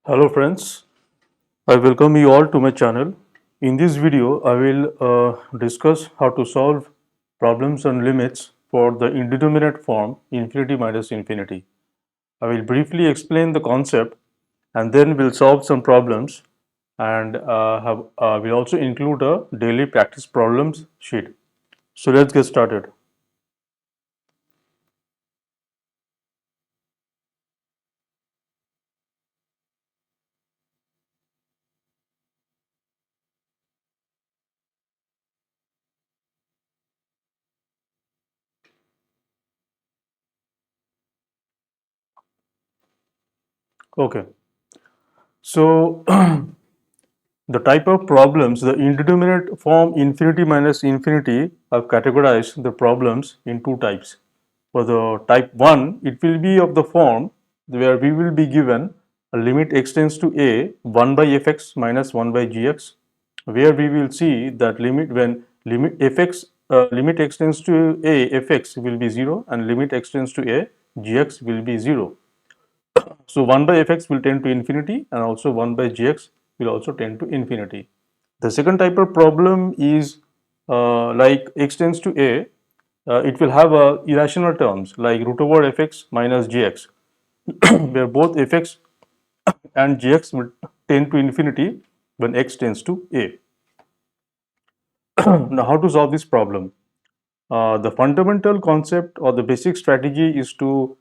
Hello friends, I welcome you all to my channel. In this video, I will discuss how to solve problems and limits for the indeterminate form infinity minus infinity. I will briefly explain the concept and then we'll solve some problems and will also include a daily practice problems sheet. So let's get started. Okay, so the type of problems, the indeterminate form infinity minus infinity, have categorized the problems in two types. For the type 1, it will be of the form where we will be given a limit x tends to a 1 by fx minus 1 by gx, where we will see that limit when limit x tends to a fx will be 0 and limit x tends to a gx will be 0. So 1 by fx will tend to infinity and also 1 by gx will also tend to infinity. The second type of problem is like x tends to a, it will have irrational terms like root over fx minus gx, where both fx and gx will tend to infinity when x tends to a. Now, how to solve this problem? The fundamental concept or the basic strategy is to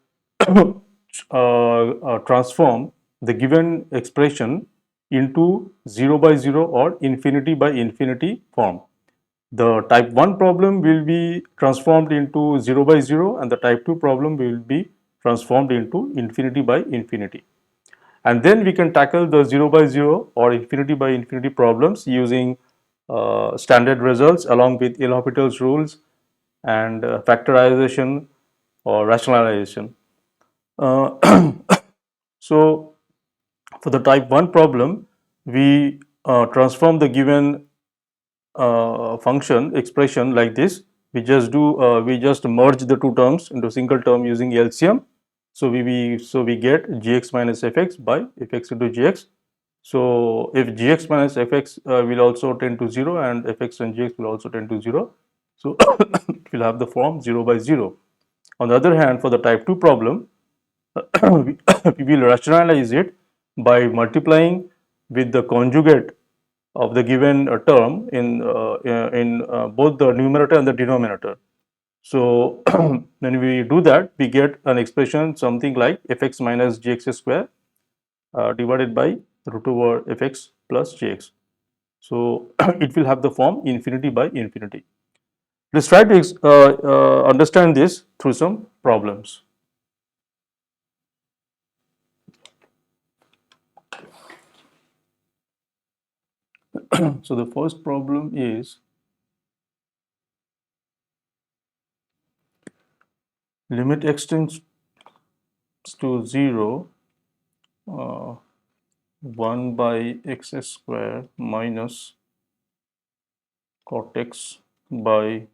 transform the given expression into 0 by 0 or infinity by infinity form. The type 1 problem will be transformed into 0 by 0 and the type 2 problem will be transformed into infinity by infinity. And then we can tackle the 0 by 0 or infinity by infinity problems using standard results along with L'Hopital's rules and factorization or rationalization. Uh, so for the type 1 problem, we transform the given function expression like this. We just merge the two terms into a single term using LCM. So we get gx minus fx by fx into gx. So if gx minus fx will also tend to 0 and fx and gx will also tend to 0, so it will have the form 0 by 0. On the other hand, for the type 2 problem, we, we will rationalize it by multiplying with the conjugate of the given term in both the numerator and the denominator. So when we do that, we get an expression something like fx minus gx square divided by root over fx plus gx. So it will have the form infinity by infinity. Let's try to understand this through some problems. So the first problem is limit x tends to 0, uh, 1 by x square minus cot x by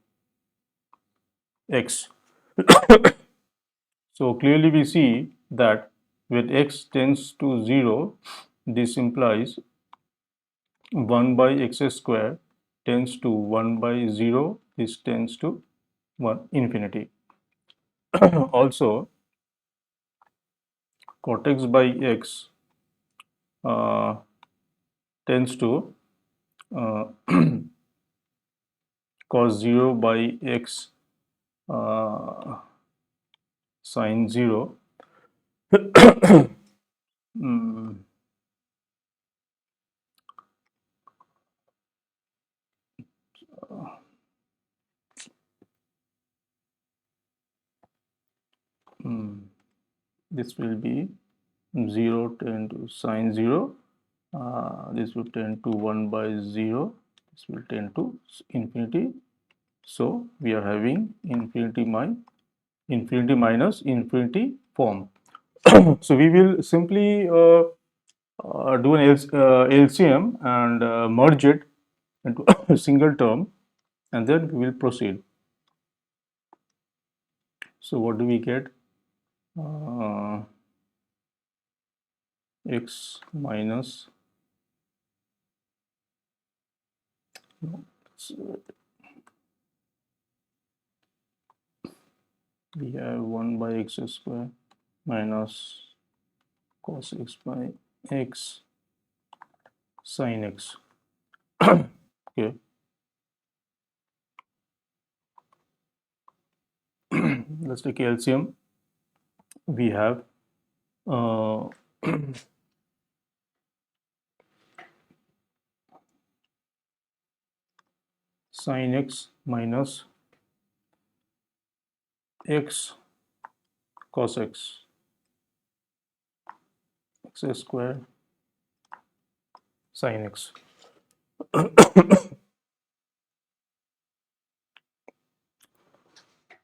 x. So clearly we see that when x tends to 0, this implies 1 by x square tends to 1 by 0, this tends to 1 infinity. Also, cot x by x uh, tends to uh, cos 0 by x uh, sine 0. mm, mm, this will be 0 tend to sine 0. This will tend to 1 by 0. This will tend to infinity. So we are having infinity minus infinity form. So we will simply do an LCM and merge it into a single term, and then we will proceed. So what do we get? Uh, x minus, no, we have 1 by x square minus cos x by x sin x. Okay. Let's take LCM. We have uh, sin x minus x cos x, x square sin x.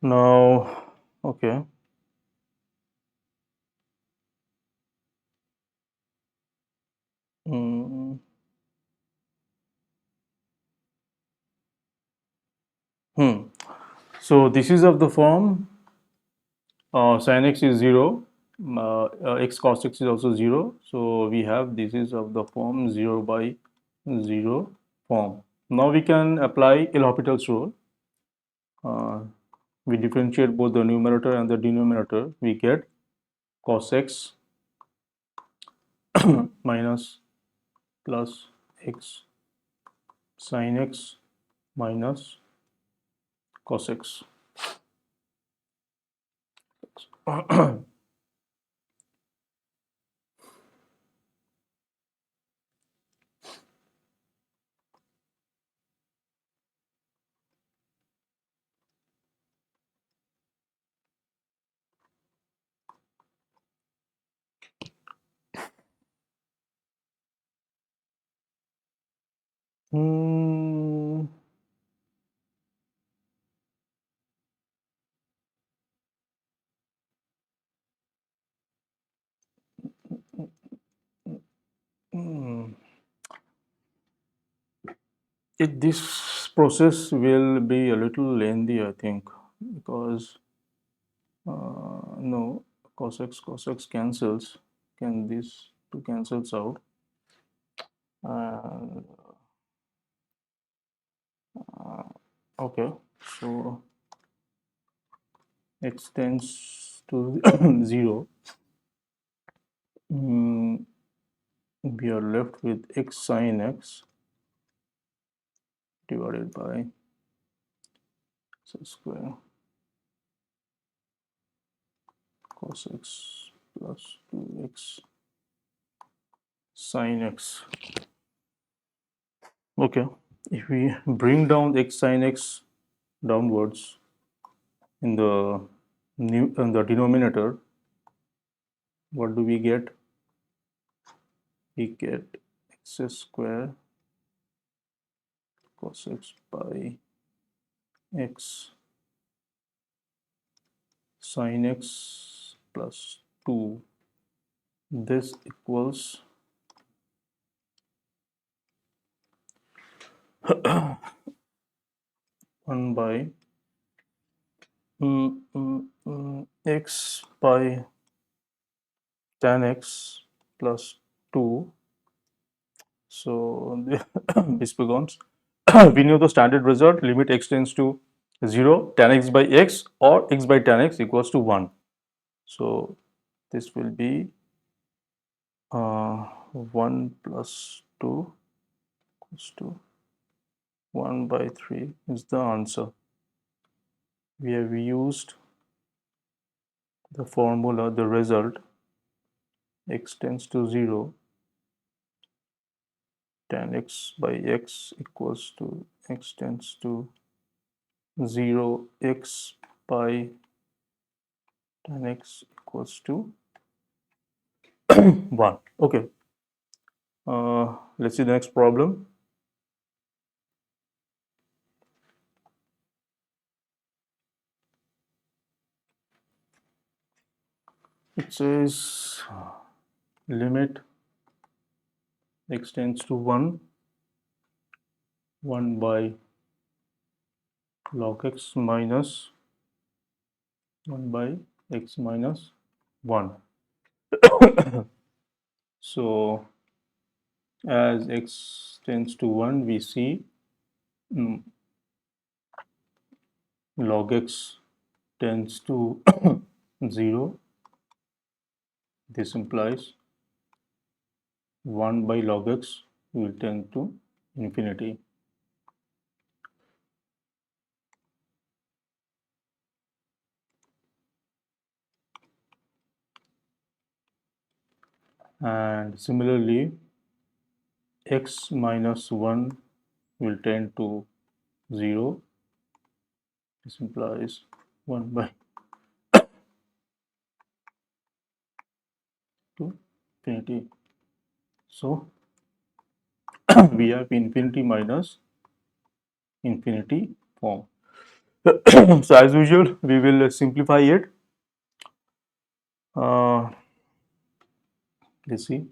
Now, okay. Mm, So this is of the form sin x is 0, x cos x is also 0. So we have this is of the form 0 by 0 form. Now we can apply L'Hopital's rule. Uh, we differentiate both the numerator and the denominator. We get cos x minus plus x sin x minus cos x. Hmm. Hmm. This process will be a little lengthy, I think, because no, cos x cancels. Can this two cancels out? Uh, okay, so x tends to 0. Mm, we are left with x sin x divided by x square cos x plus 2x sin x. Okay, if we bring down x sin x downwards in the denominator, what do we get? We get x square cos x by x sin x plus 2. This equals 1 by x by tan x plus 2. So this becomes we know the standard result, limit x tends to 0, tan x by x or x by tan x equals to 1. So this will be 1 plus 2 equals to 1 by 3 is the answer. We have used the formula, the result, x tends to 0, tan x by x equals to x tends to 0, x by tan x equals to 1. Okay, let's see the next problem. It says limit x tends to 1, 1 by log x minus 1 by x minus 1. So as x tends to 1, we see log x tends to 0. This implies 1 by log x will tend to infinity. And similarly, x minus 1 will tend to 0. This implies 1 by 2 infinity. So we have infinity minus infinity form. So as usual, we will simplify it. Let's see,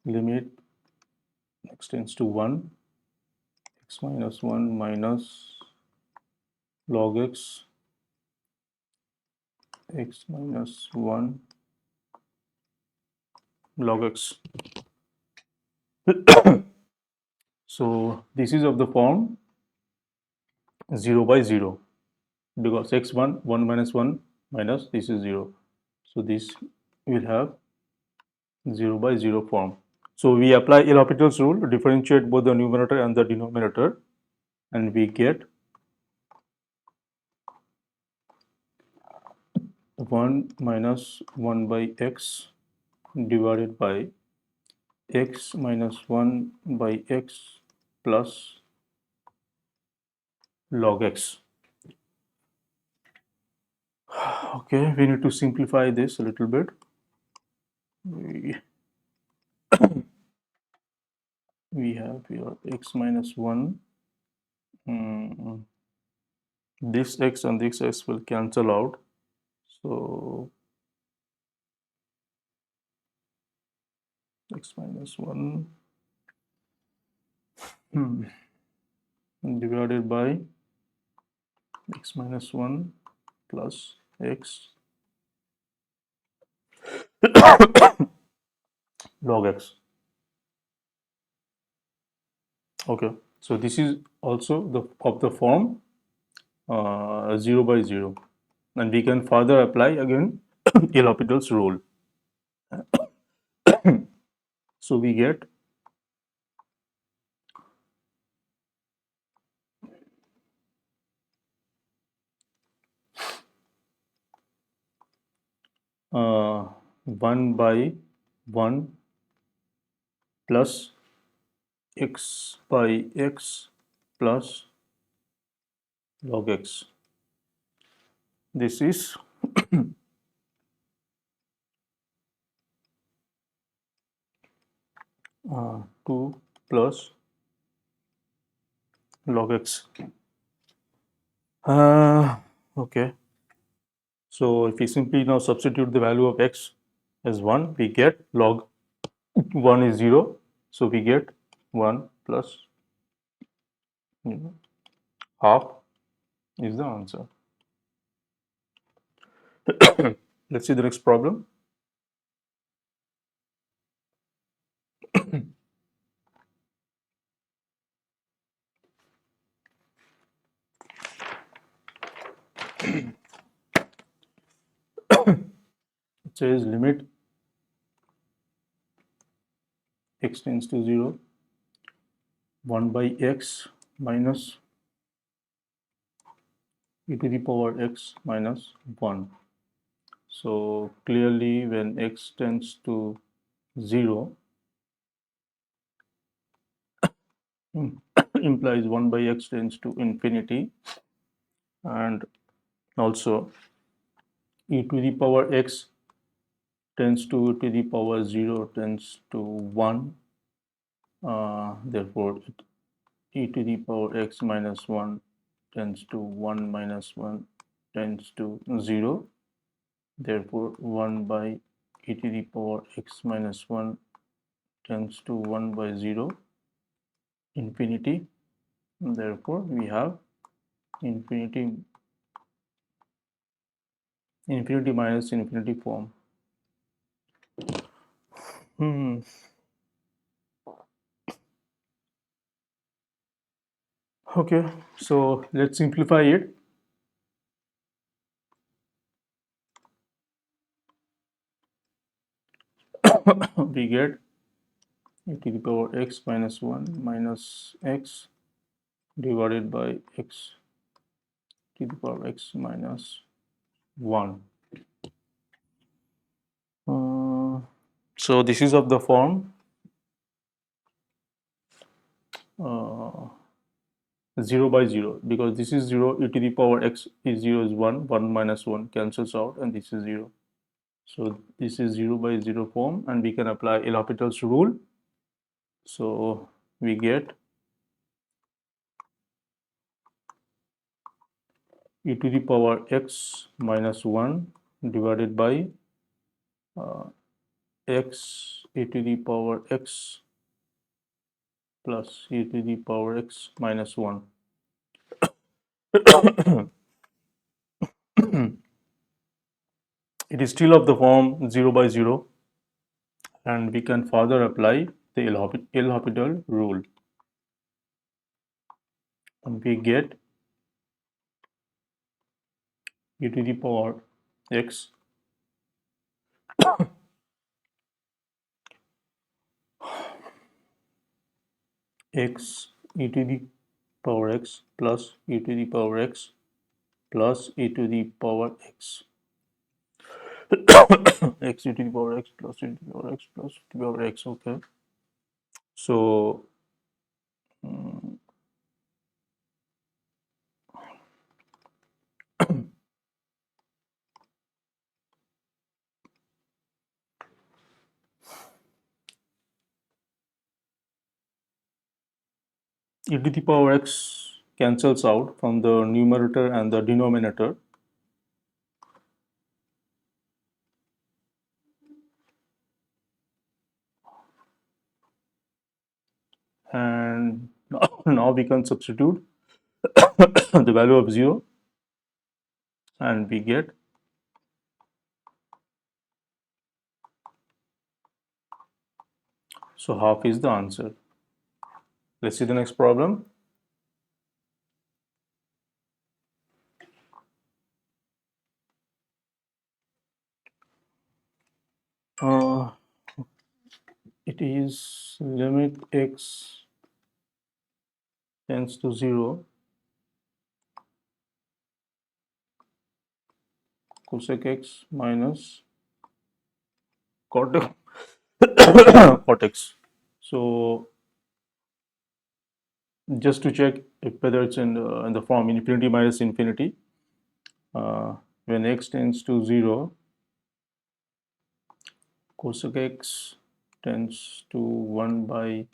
limit x tends to 1, x minus 1 minus log x, x minus 1 log x. So this is of the form 0 by 0, because x1 1 minus 1 minus this is 0. So this will have 0 by 0 form. So we apply L'Hopital's rule to differentiate both the numerator and the denominator, and we get 1 minus 1 by x divided by x minus 1 by x plus log x. Okay, we need to simplify this a little bit. We have here x minus 1. This x and this x will cancel out. So x minus 1 divided by x minus 1 plus x log x. Okay, so this is also the of the form 0 by 0, and we can further apply again L'Hopital's rule. So we get uh, 1 by 1 plus x by x plus log x. This is 2 plus log x. Okay, so if we simply now substitute the value of x as 1, we get log 1 is 0, so we get 1 plus half is the answer. Let's see the next problem. It says limit x tends to 0, 1 by x minus e to the power x minus 1. So clearly when x tends to 0 implies 1 by x tends to infinity, and also e to the power x tends to the power 0 tends to 1. Therefore e to the power x minus 1 tends to 1 minus 1 tends to 0. Therefore 1 by e to the power x minus 1 tends to 1 by 0 infinity. Therefore we have infinity minus infinity form. Hmm. Okay, so let's simplify it. We get e to the power x minus 1 minus x divided by x to the power x minus 1. Uh, so this is of the form uh, 0 by 0, because this is 0, e to the power x is 0 is 1, 1 minus 1 cancels out, and this is 0. So this is 0 by 0 form, and we can apply L'Hopital's rule. So we get e to the power x minus 1 divided by uh, x e to the power x plus e to the power x minus 1. It is still of the form 0 by 0, and we can further apply the L'Hopital rule, and we get e to the power x x e to the power x plus e to the power x plus e to the power x x e to the power x plus e to the power x plus e to the power x. Okay, so e to the power x cancels out from the numerator and the denominator, and now we can substitute the value of 0, and we get, so half is the answer. Let's see the next problem. Uh, it is limit x tends to 0, cosec x minus cot cot x. So just to check if whether it's in the form infinity minus infinity, uh, when x tends to 0, cosec x tends to 1 by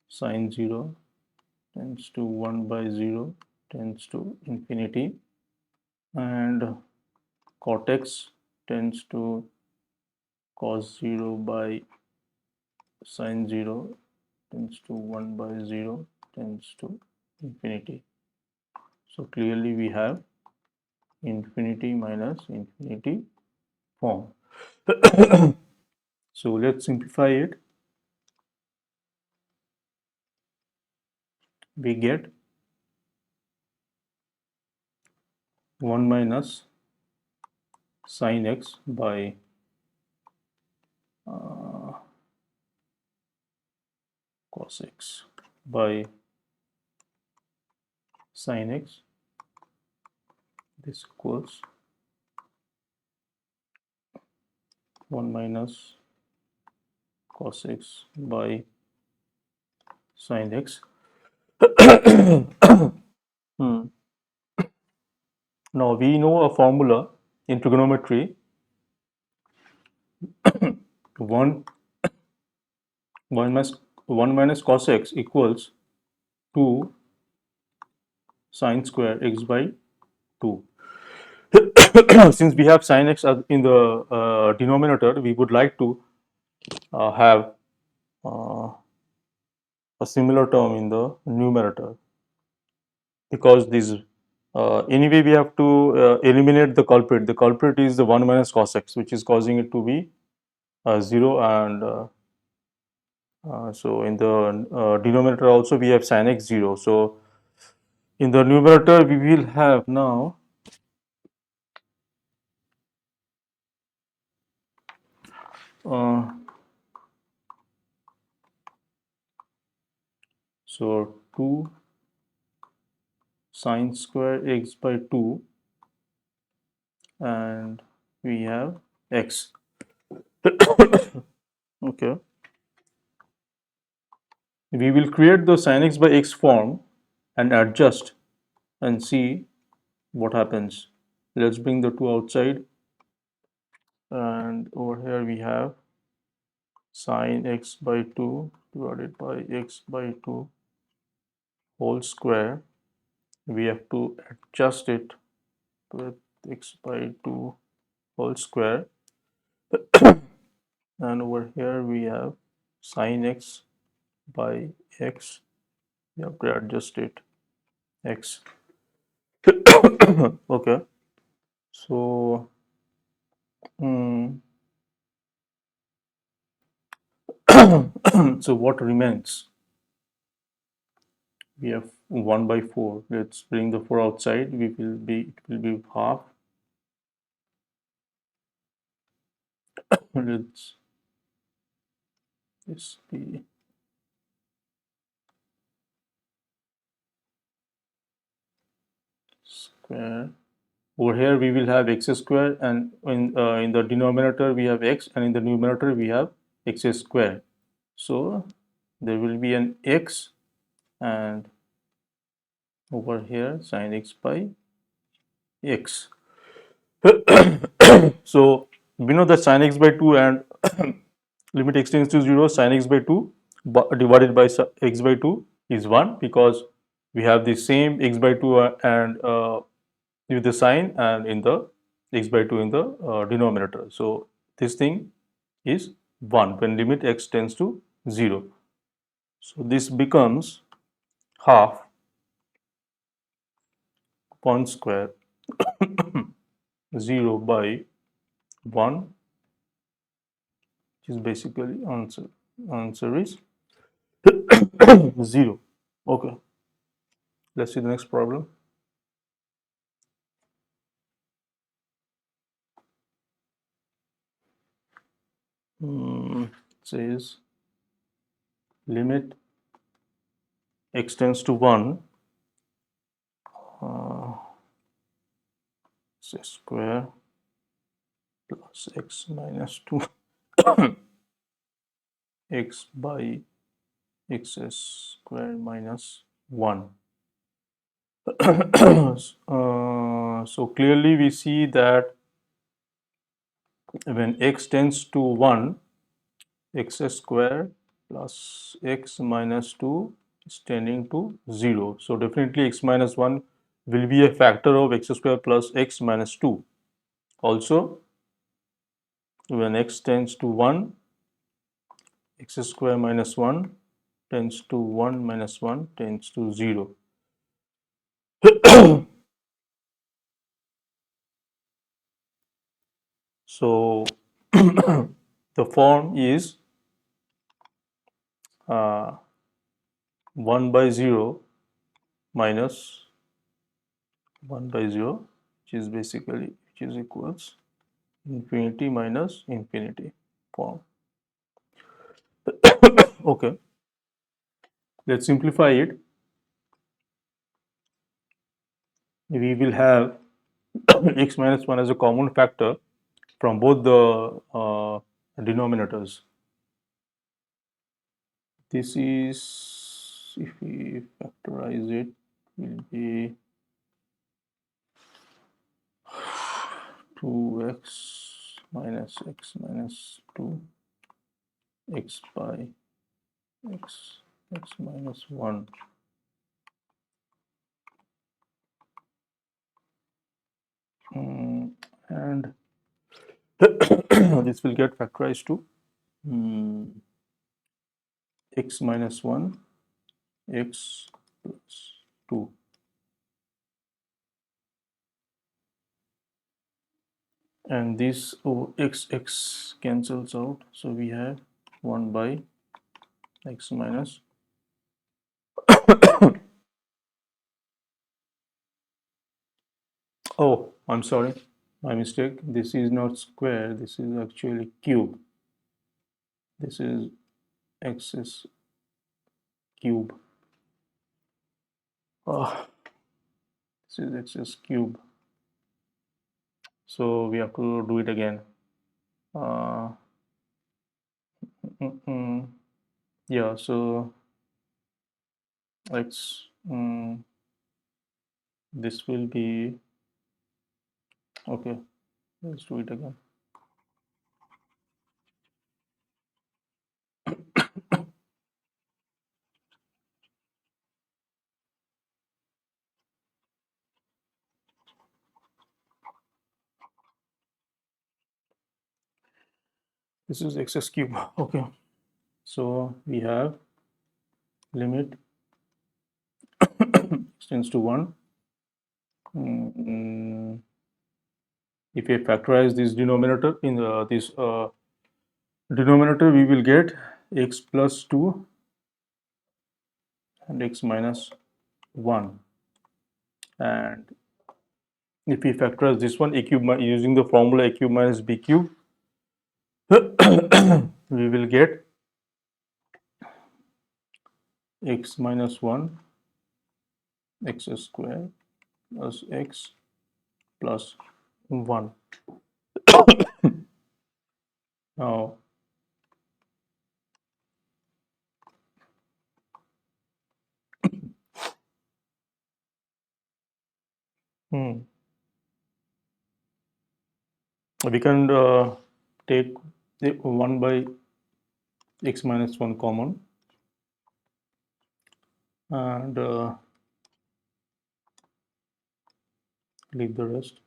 sine 0 tends to 1 by 0 tends to infinity, and cot x tends to cos 0 by sine 0 tends to 1 by 0 tends to infinity. So clearly we have infinity minus infinity form. So let's simplify it. We get 1 minus sin x by uh, cos x by sin x. This equals 1 minus cos x by sin x. Hmm. Now we know a formula in trigonometry. 1 1 minus 1 minus cos x equals 2 sine square x by 2. Since we have sin x in the denominator, we would like to have uh, a similar term in the numerator, because this anyway we have to eliminate the culprit. The culprit is the 1 minus cos x, which is causing it to be 0, and so in the denominator also we have sin x 0. So in the numerator we will have now uh, so 2 sine square x by 2, and we have x. Okay, we will create the sin x by x form and adjust and see what happens. Let's bring the 2 outside, and over here we have sin x by 2 divided by x by 2 whole square. We have to adjust it with x by 2 whole square, and over here we have sin x by x. We have to adjust it x. Okay, so so what remains? We have 1 by 4. Let's bring the 4 outside. It will be half. Let's this be square. Over here we will have x square, and in the denominator we have x, and in the numerator we have x square. So there will be an x, and over here sin x by x. So we know that sin x by 2 and limit x tends to 0, sin x by 2 divided by x by 2 is 1, because we have the same x by 2 and with the sign, and in the x by 2 in the denominator. So this thing is 1 when limit x tends to 0. So this becomes half 1 square 0 by 1, which is basically answer. Answer is 0. Okay, let's see the next problem. Says limit x tends to 1, x square plus x minus 2 x by x square minus 1. So clearly we see that when x tends to 1, x square plus x minus 2 is tending to 0. So definitely x minus 1 will be a factor of x square plus x minus 2. Also, when x tends to 1, x square minus 1 tends to 1 minus 1 tends to 0. So the form is 1 by 0 minus 1 by 0, which is basically which is equals infinity minus infinity form. Okay, let's simplify it. We will have x minus 1 as a common factor from both the denominators. This is, if we factorize it, will be 2x minus x minus 2 x by x minus 1. And this will get factorized to x minus 1 x plus 2. and this x cancels out, so we have 1 by x minus oh, I'm sorry, my mistake. This is not square, this is actually cube. This is x is cube. Oh, this is x is cube. So we have to do it again. Uh, yeah, so x, this will be, okay, let's do it again. This is x cube. Okay, so we have limit extends to 1. Mm, if we factorize this denominator in this denominator, we will get x plus 2 and x minus 1. And if we factorize this one, a cube using the formula a cube minus b cube, we will get x minus 1 x square plus x plus 1. Now, we can take 1 by x minus 1 common, and leave the rest.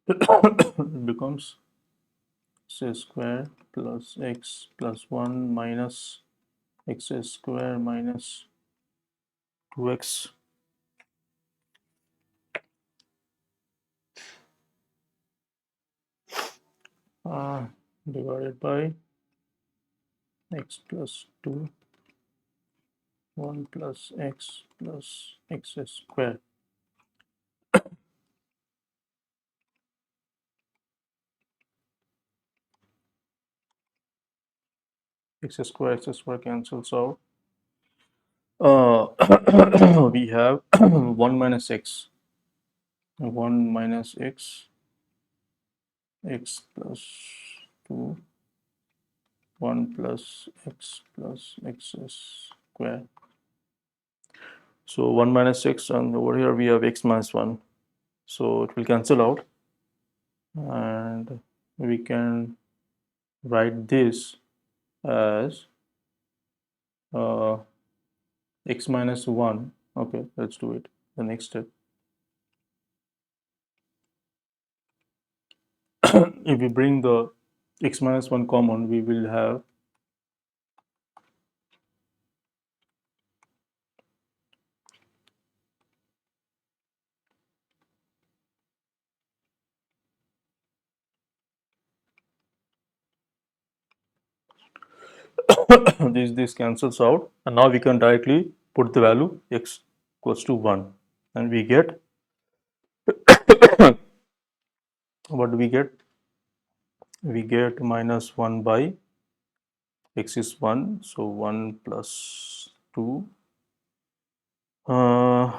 It becomes x square plus x plus 1 minus x square minus 2x divided by x plus 2 1 plus x square. X square cancels out. We have 1 minus x, 1 minus x plus 2, 1 plus x square. So 1 minus x, and over here we have x minus 1. So it will cancel out, and we can write this as x minus 1. Okay, let's do it. The next step. If we bring the x minus 1 common, we will have this cancels out, and now we can directly put the value x equals to 1, and we get what do we get? We get minus 1 by x is 1, so 1 plus 2, 1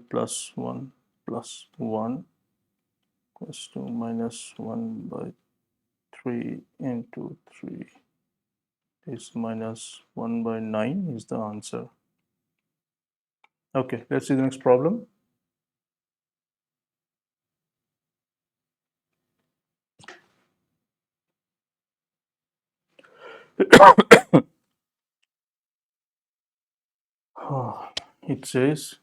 plus 1 plus 1 equals to minus 1 by 3 into 3 is minus 1 by 9 is the answer. Okay, let's see the next problem. It says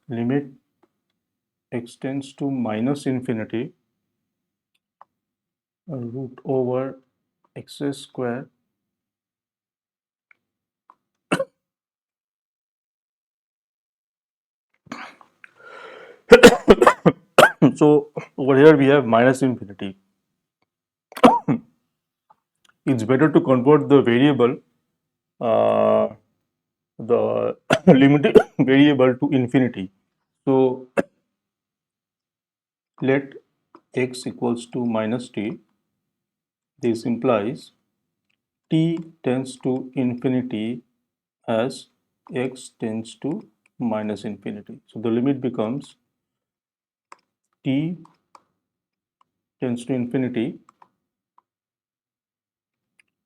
limit x tends to minus infinity root over x square so over here we have minus infinity. It's better to convert the variable, uh, the limiting variable to infinity. So let x equals to minus t. This implies t tends to infinity as x tends to minus infinity. So the limit becomes t tends to infinity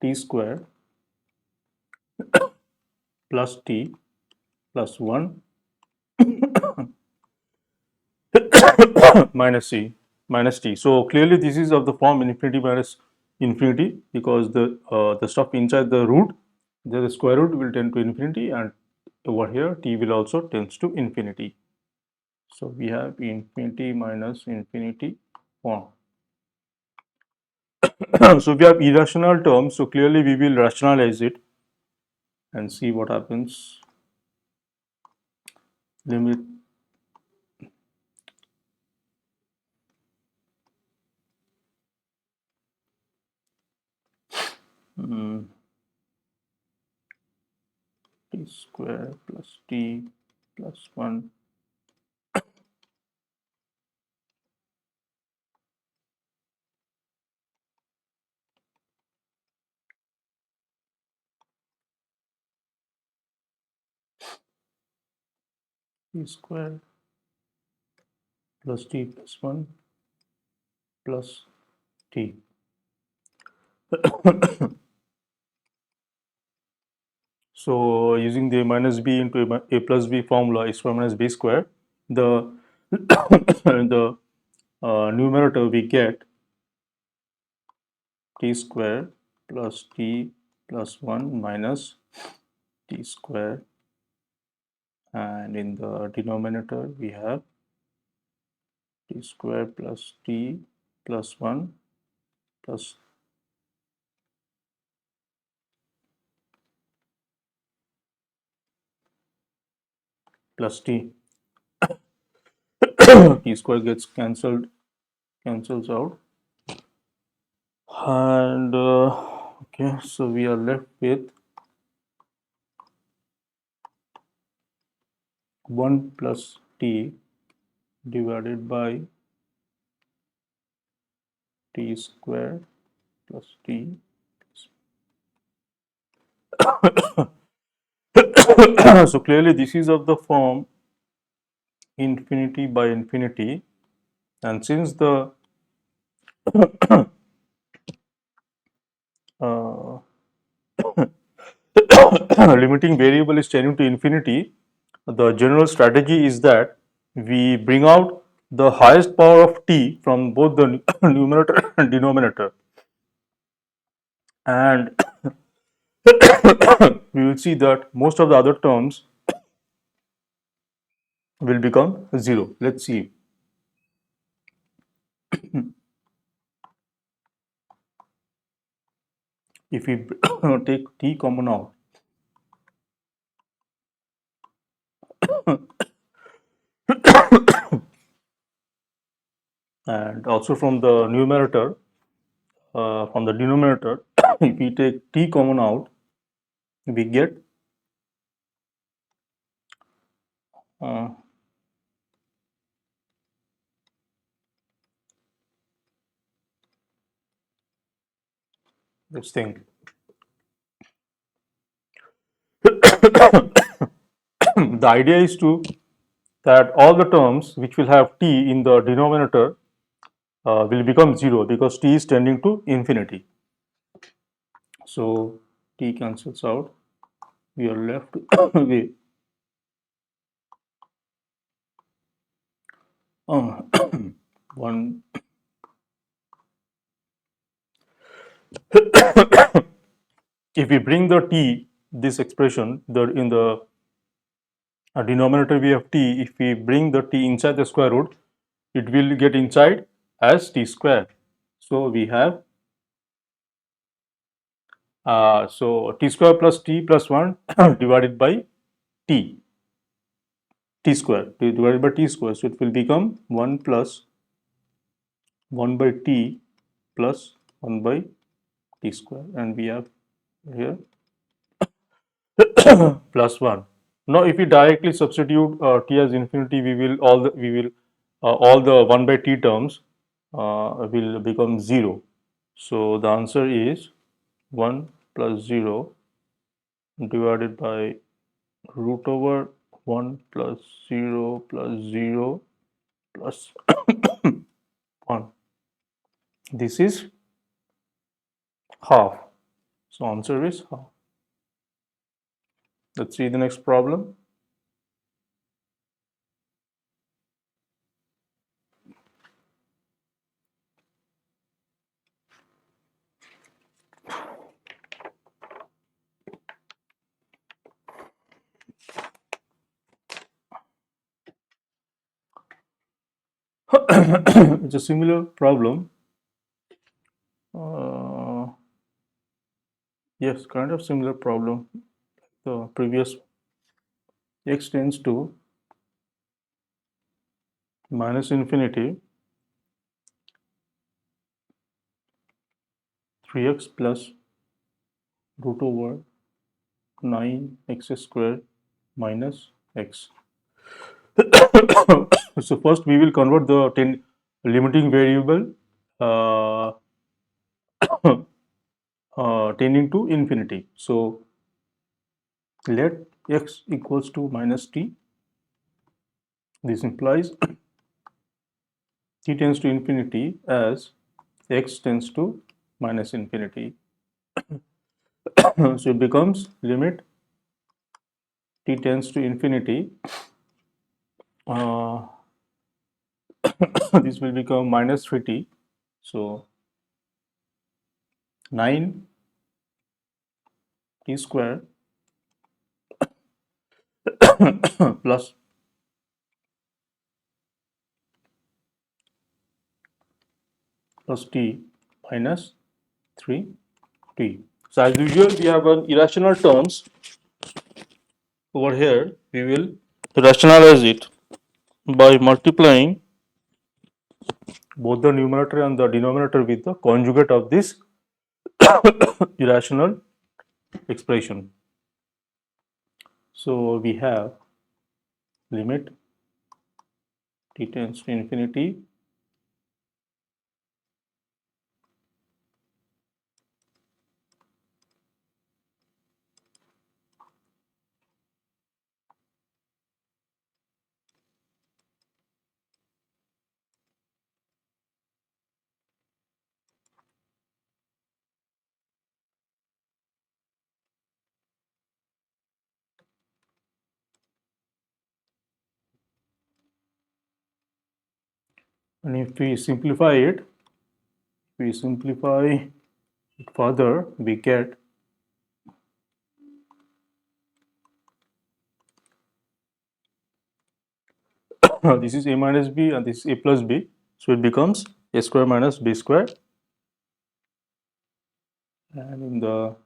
t square plus t plus 1 minus t. So clearly this is of the form infinity minus infinity, because the stuff inside the root, the square root will tend to infinity, and over here t will also tends to infinity. So we have infinity minus infinity form. So we have irrational terms, so clearly we will rationalize it and see what happens. Limit t square plus t plus 1 t square plus t plus 1 plus t. So using the minus b into a plus b formula, a square minus b square, the the numerator we get t square plus t plus 1 minus t square, and in the denominator we have t square plus t plus 1 plus t. T square gets cancels out, and okay, so we are left with 1 plus t divided by t square plus t. So clearly this is of the form infinity by infinity, and since the uh, limiting variable is tending to infinity, the general strategy is that we bring out the highest power of t from both the numerator and denominator, and we will see that most of the other terms will become 0. Let's see. If we take t common out, and also from the numerator, from the denominator, if we take t common out, we get uh, this thing. The idea is to that all the terms which will have t in the denominator will become 0, because t is tending to infinity. So t cancels out. We are left with uh, one. If we bring the t, this expression, the in the denominator we have t. If we bring the t inside the square root, it will get inside as t square. So we have so t square plus t plus 1 divided by t, t square divided by t square. So it will become 1 plus 1 by t plus 1 by t square, and we have here plus 1. Now if we directly substitute t as infinity, all the 1 by t terms will become 0. So the answer is 1 plus 0 divided by root over 1 plus 0 plus 0 plus 1. This is half. So answer is half. Let's see the next problem. It's a similar problem. Uh, yes, kind of similar problem. The previous x tends to minus infinity 3x plus root over 9x square minus x. So first we will convert the limiting variable uh, tending to infinity. So let x equals to minus t. This implies t tends to infinity as x tends to minus infinity. So it becomes limit t tends to infinity. Uh, this will become minus 3t. So 9 t square plus t minus 3t. So as usual, we have an irrational terms over here. We will rationalize it by multiplying both the numerator and the denominator with the conjugate of this irrational expression. So we have limit t tends to infinity and if we simplify it further, we get this is a minus b and this is a plus b. So it becomes a square minus b square, and in the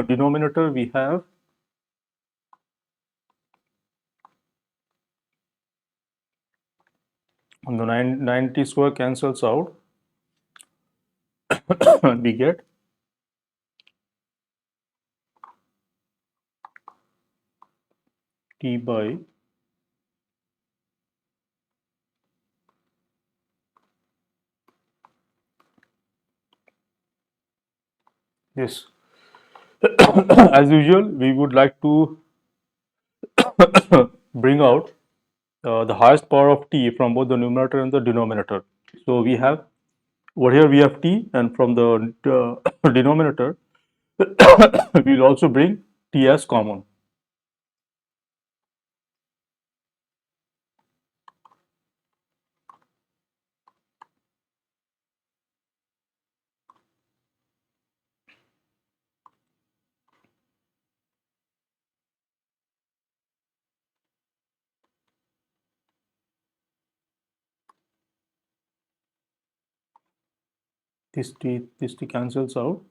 denominator we have on the 90 square cancels out and we get t by this. As usual, we would like to bring out the highest power of t from both the numerator and the denominator. So we have over here we have t, and from the denominator we will also bring t as common. this t cancels out.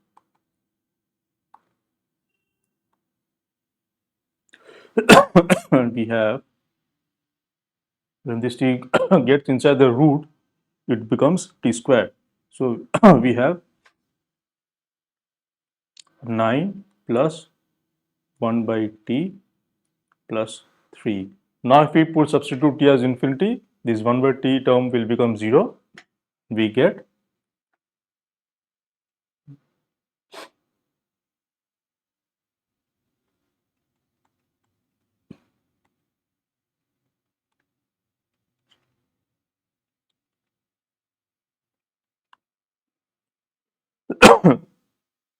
And we have, when this t gets inside the root, it becomes t squared. So we have 9 plus 1 by t plus 3. Now if we put substitute t as infinity, this 1 by t term will become 0. We get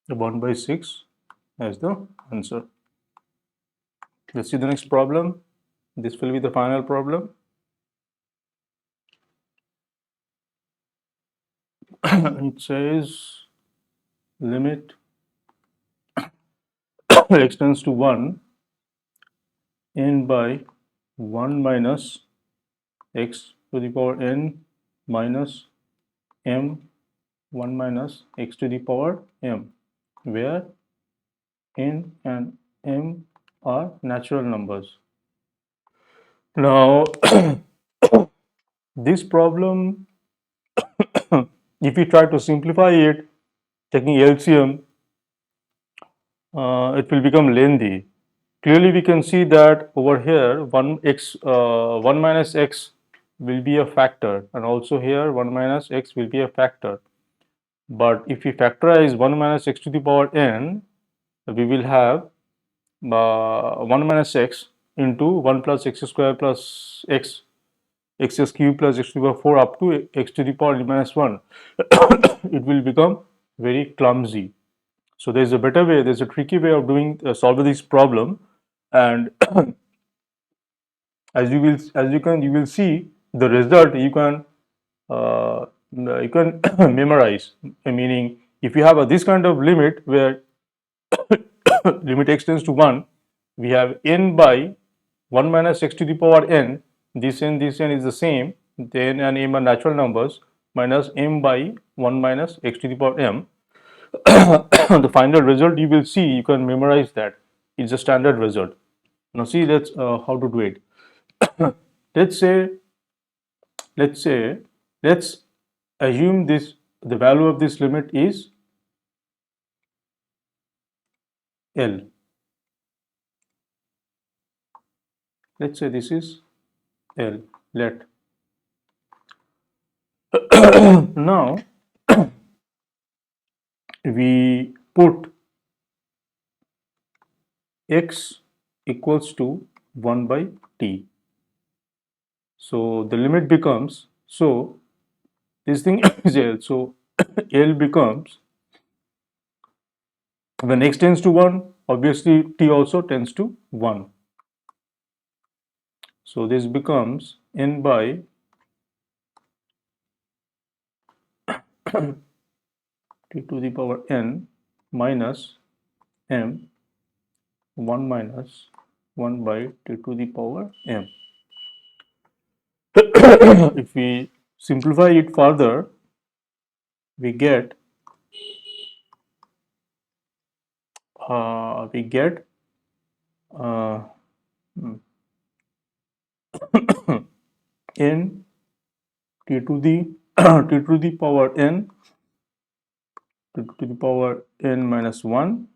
1 by 6 as the answer. Let's see the next problem. This will be the final problem. It says limit extends to 1 n by 1 minus x to the power n minus m 1 minus x to the power m, where n and m are natural numbers. Now, this problem, if we try to simplify it, taking LCM, it will become lengthy. Clearly, we can see that over here, 1 minus x will be a factor, and also here 1 minus x will be a factor. But if we factorize 1 minus x to the power n, we will have 1 minus x into 1 plus x square plus x, x cube plus x to the power 4 up to x to the power n minus 1. It will become very clumsy. So there's a better way, there's a tricky way of doing solving this problem, and you will see the result you can memorize. Meaning, if you have this kind of limit where limit x tends to 1, we have n by 1 minus x to the power n. This n is the same. Then and m are natural numbers, minus m by 1 minus x to the power m. The final result you will see, you can memorize that. It's a standard result. Now see, let's how to do it. let's say let's say let's assume this, the value of this limit is L. Let's say this is L. Let now we put x equals to 1 by t. So the limit becomes, so this thing is L. So L becomes, when x tends to 1, obviously t also tends to 1. So this becomes n by t to the power n minus m 1 minus 1 by t to the power m. If we simplify it further, we get uh, we get uh, n t to the t to the power n to the power n minus 1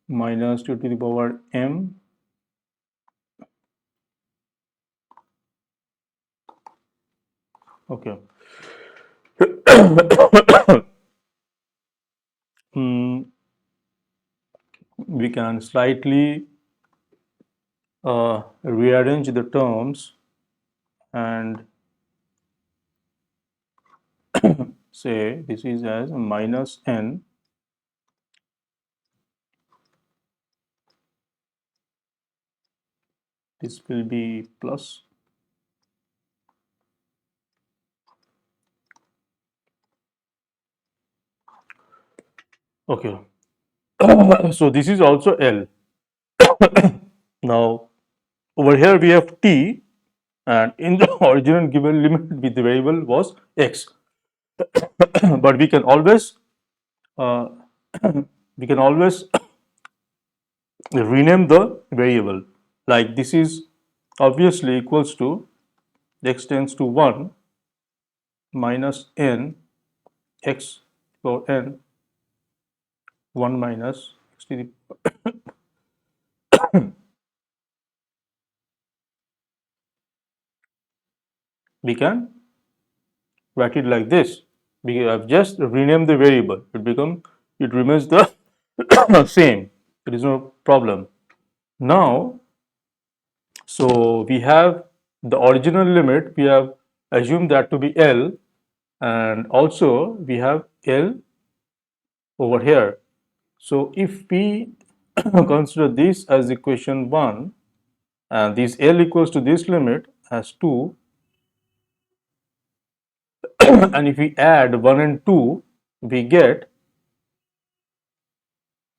minus t to the power m okay. We can slightly rearrange the terms and say this is as minus n this will be plus okay. So this is also L. Now over here we have t, and in the original given limit with the variable was x. but uh, we can always rename the variable. Like this is obviously equals to x tends to 1 minus n x power n 1 minus x to the, we can write it like this because I've just renamed the variable. It remains the same. There is no problem. Now, so we have the original limit, we have assumed that to be L, and also we have L over here. So if we consider this as equation 1 and this L equals to this limit as 2, and if we add 1 and 2, we get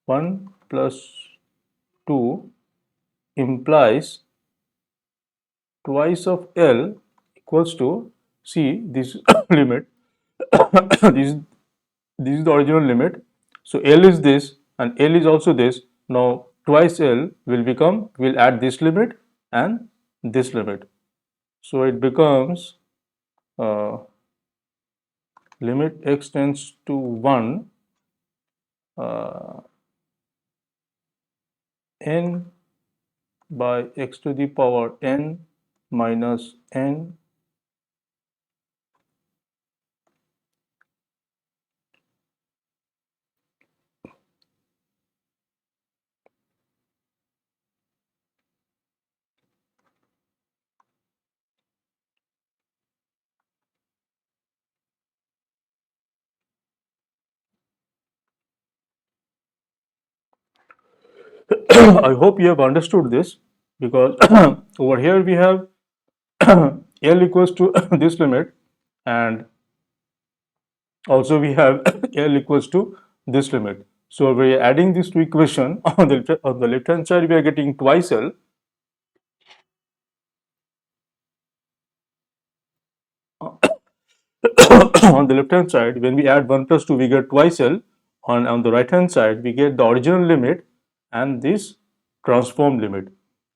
1 plus 2 implies twice of L equals to, see this limit, this, this is the original limit. So L is this and L is also this. Now twice L will add this limit and this limit. So it becomes uh, limit x tends to 1 uh, n by x to the power n minus n. I hope you have understood this because over here we have L equals to this limit and also we have L equals to this limit. So we are adding these two equation on the left hand side we are getting twice L. On the left hand side when we add 1 plus 2 we get twice L. On the right hand side we get the original limit and this transform limit.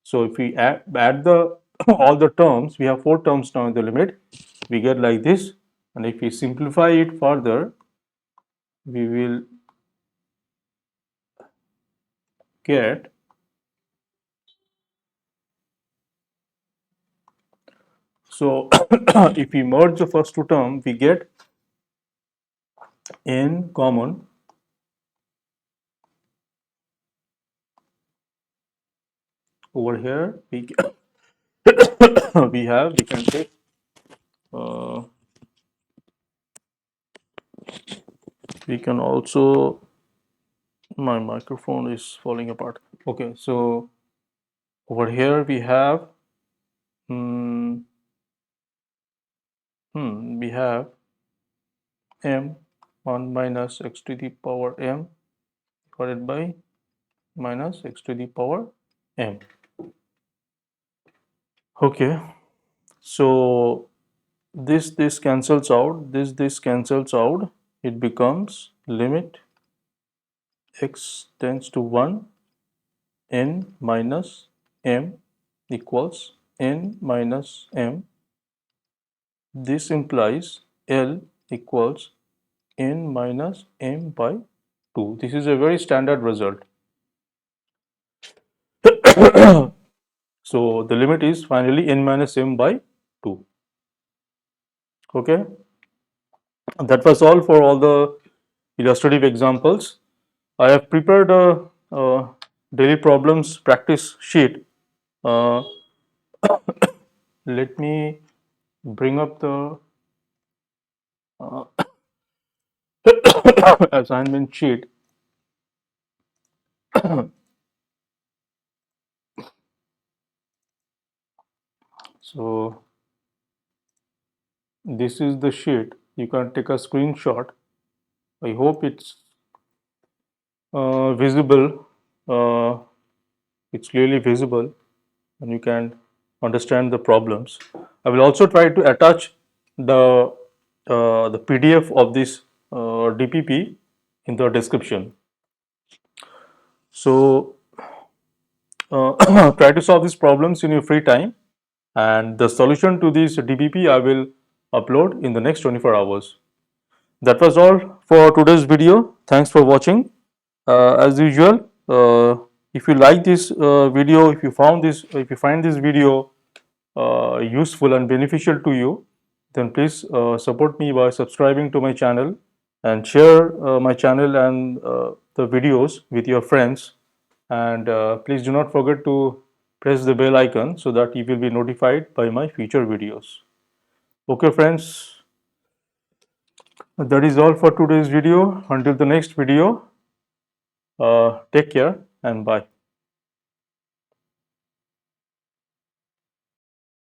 So if we add the all the terms, we have 4 terms now in the limit, we get like this, and if we simplify it further we will get, so if we merge the first two terms we get n common over here, we can take uh, we can also, my microphone is falling apart. Okay, so over here we have hmm, we have m 1 minus x to the power m divided by minus x to the power m. Okay, so this cancels out, this cancels out, it becomes limit x tends to 1 n minus m equals n minus m. This implies L equals n minus m by 2. This is a very standard result. So the limit is finally n minus m by 2. Okay, that was all for all the illustrative examples. I have prepared a daily problems practice sheet. Uh, Let me bring up the uh, assignment sheet. So this is the sheet. You can take a screenshot. I hope it's visible. It's clearly visible and you can understand the problems. I will also try to attach the the PDF of this DPP in the description. So try to solve these problems in your free time, and the solution to this DPP I will upload in the next 24 hours. That was all for today's video. Thanks for watching. As usual, if you like this video, if you find this video useful and beneficial to you, then please support me by subscribing to my channel and share my channel and the videos with your friends. And please do not forget to press the bell icon so that you will be notified by my future videos. Okay, friends, that is all for today's video. Until the next video, take care and bye.